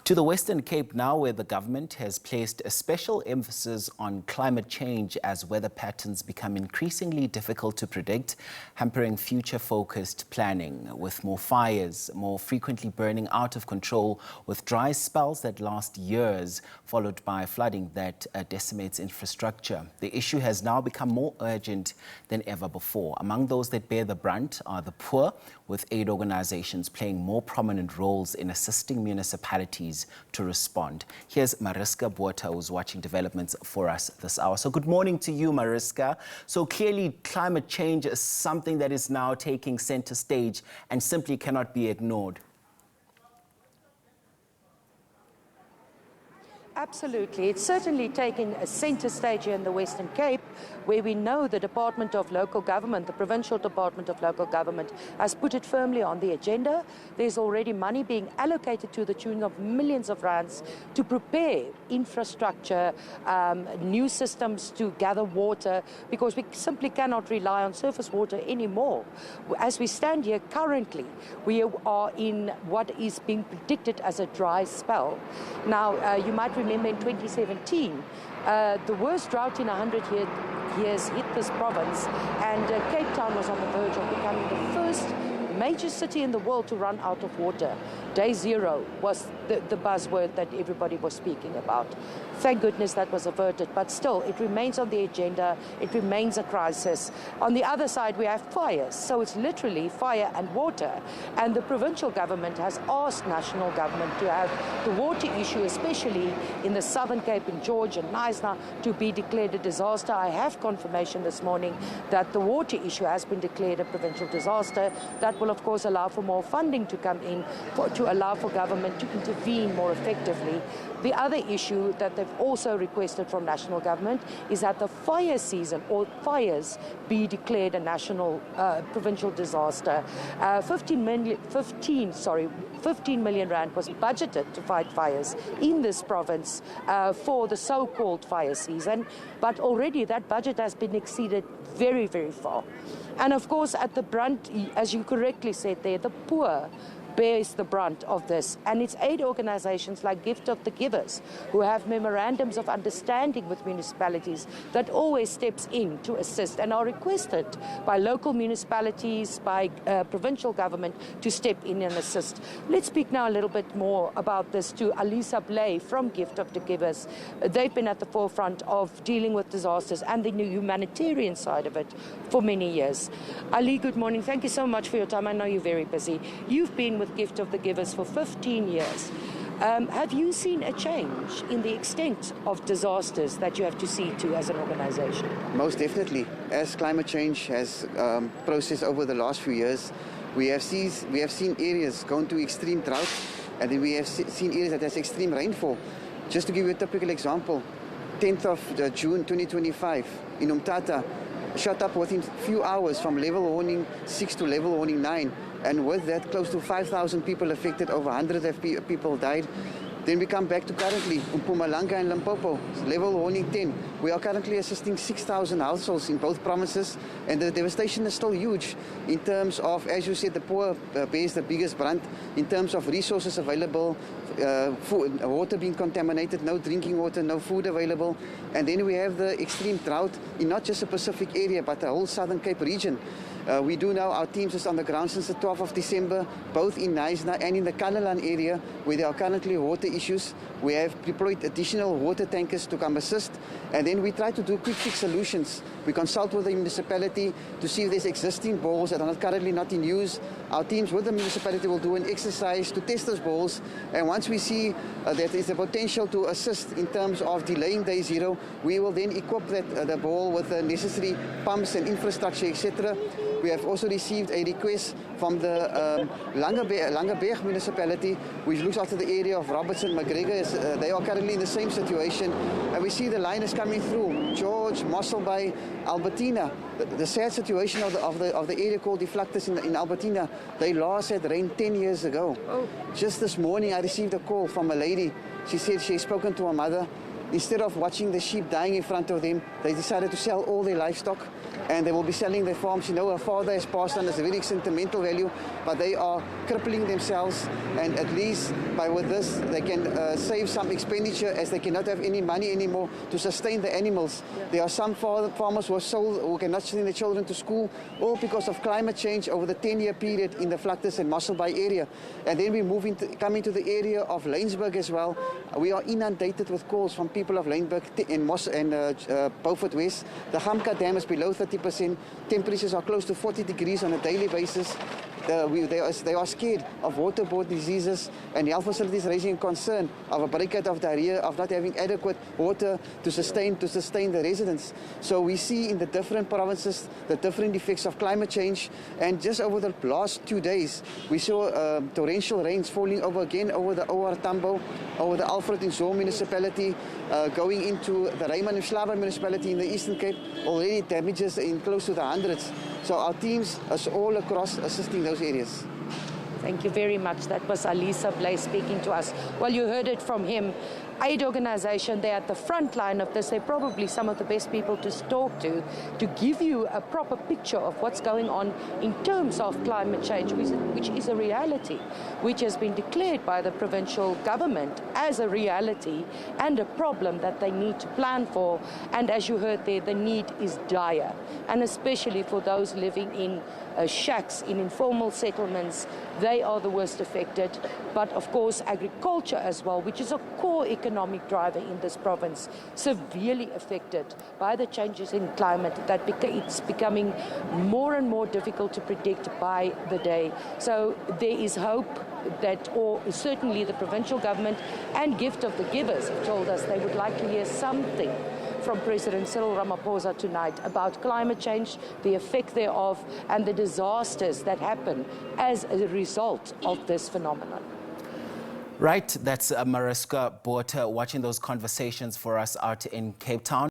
To the Western Cape now, where the government has placed a special emphasis on climate change as weather patterns become increasingly difficult to predict, hampering future-focused planning, with more fires, more frequently burning out of control, with dry spells that last years, followed by flooding that decimates infrastructure. The issue has now become more urgent than ever before. Among those that bear the brunt are the poor, with aid organizations playing more prominent roles in assisting municipalities to respond. Here's Mariska, Botha, who's watching developments for us this hour. So good morning to you, Mariska. So clearly climate change is something that is now taking center stage and simply cannot be ignored. Absolutely. It's certainly taken a centre stage here in the Western Cape, where we know the Department of Local Government, the Provincial Department of Local Government, has put it firmly on the agenda. There's already money being allocated to the tune of millions of rands to prepare infrastructure, new systems to gather water, because we simply cannot rely on surface water anymore. As we stand here currently, we are in what is being predicted as a dry spell. Now, you might remember in 2017, the worst drought in 100 years hit this province, and Cape Town was on the verge of becoming the first major city in the world to run out of water. Day zero was the buzzword that everybody was speaking about. Thank goodness that was averted, but still, it remains on the agenda. It remains a crisis. On the other side, we have fires, so it's literally fire and water. And the provincial government has asked national government to have the water issue, especially in the Southern Cape, in George and Knysna, to be declared a disaster. I have confirmation this morning that the water issue has been declared a provincial disaster. That will, of course, allow for more funding to come in, to allow for government to intervene more effectively. The other issue that they've also requested from national government is that the fire season, or fires, be declared a national, provincial disaster. 15 million rand was budgeted to fight fires in this province for the so-called fire season, but already that budget has been exceeded very, very far. And of course, at the brunt, as you correctly said there, the poor bears the brunt of this, and it's aid organizations like Gift of the Givers, who have memorandums of understanding with municipalities, that always steps in to assist and are requested by local municipalities, by provincial government to step in and assist. Let's speak now a little bit more about this to Alisa Blay from Gift of the Givers. They've been at the forefront of dealing with disasters and the humanitarian side of it for many years. Ali, good morning. Thank you so much for your time. I know you're very busy. You've been with Gift of the Givers for 15 years. Have you seen a change in the extent of disasters that you have to see to as an organization? Most definitely. As climate change has processed over the last few years, we have seen areas going to extreme drought, and then we have seen areas that has extreme rainfall. Just to give you a typical example, 10th of June 2025 in Umtata shot up within a few hours from level warning 6 to level warning 9. And with that, close to 5,000 people affected, over 100 people died. Then we come back to currently Mpumalanga and Limpopo, level warning 10. We are currently assisting 6,000 households in both provinces, and the devastation is still huge in terms of, as you said, the poor bears the biggest brunt in terms of resources available, food, water being contaminated, no drinking water, no food available. And then we have the extreme drought in not just the Pacific area, but the whole Southern Cape region. We do now, our teams is on the ground since the 12th of December, both in Knysna and in the Kanalan area, where there are currently water issues. We have deployed additional water tankers to come assist, and then we try to do quick fix solutions. We consult with the municipality to see if there's existing boreholes that are currently not in use. Our teams with the municipality will do an exercise to test those boreholes, and once we see that there's a potential to assist in terms of delaying day zero, we will then equip the borehole with the necessary pumps and infrastructure, etc. We have also received a request from the Langeberg municipality, which looks after the area of Robertson, McGregor. They are currently in the same situation. And we see the line is coming through. George, Mossel Bay, Albertina. The sad situation of the area called Deflectus in Albertina, they last had rain 10 years ago. Oh. Just this morning I received a call from a lady. She said she had spoken to her mother. instead of watching the sheep dying in front of them, they decided to sell all their livestock, and they will be selling their farms. You know, a father has passed on as a very sentimental value, but they are crippling themselves, and at least with this they can save some expenditure, as they cannot have any money anymore to sustain the animals. There are some farmers who cannot send their children to school, all because of climate change over the 10-year period in the Vlaktes and Musselbaai area. And then we come into the area of Laingsburg as well. We are inundated with calls from people of Laingsburg and Beaufort West. The Gamka Dam is below 30%. Temperatures are close to 40 degrees on a daily basis. They are scared of waterborne diseases, and health facilities raising concern of a breakout of diarrhea, of not having adequate water to sustain the residents. So we see in the different provinces the different effects of climate change, and just over the last 2 days we saw torrential rains falling over the OR Tambo, over the Alfred and Zoom municipality, going into the Raymond and Slawa municipality in the Eastern Cape, already damages in close to the hundreds. So our teams are all across assisting those areas. Thank you very much. That was Alisa Blaze speaking to us. Well, you heard it from him. Aid organisation, they're at the front line of this. They're probably some of the best people to talk to give you a proper picture of what's going on in terms of climate change, which is a reality, which has been declared by the provincial government as a reality and a problem that they need to plan for. And as you heard there, the need is dire, and especially for those living in shacks, in informal settlements. They are the worst affected. But of course, agriculture as well, which is a core economic driver in this province, severely affected by the changes in climate, that it's becoming more and more difficult to predict by the day. So there is hope that, or certainly the provincial government and Gift of the Givers have told us they would like to hear something from President Cyril Ramaphosa tonight about climate change, the effect thereof, and the disasters that happen as a result of this phenomenon. Right, that's Mariska Botha watching those conversations for us out in Cape Town.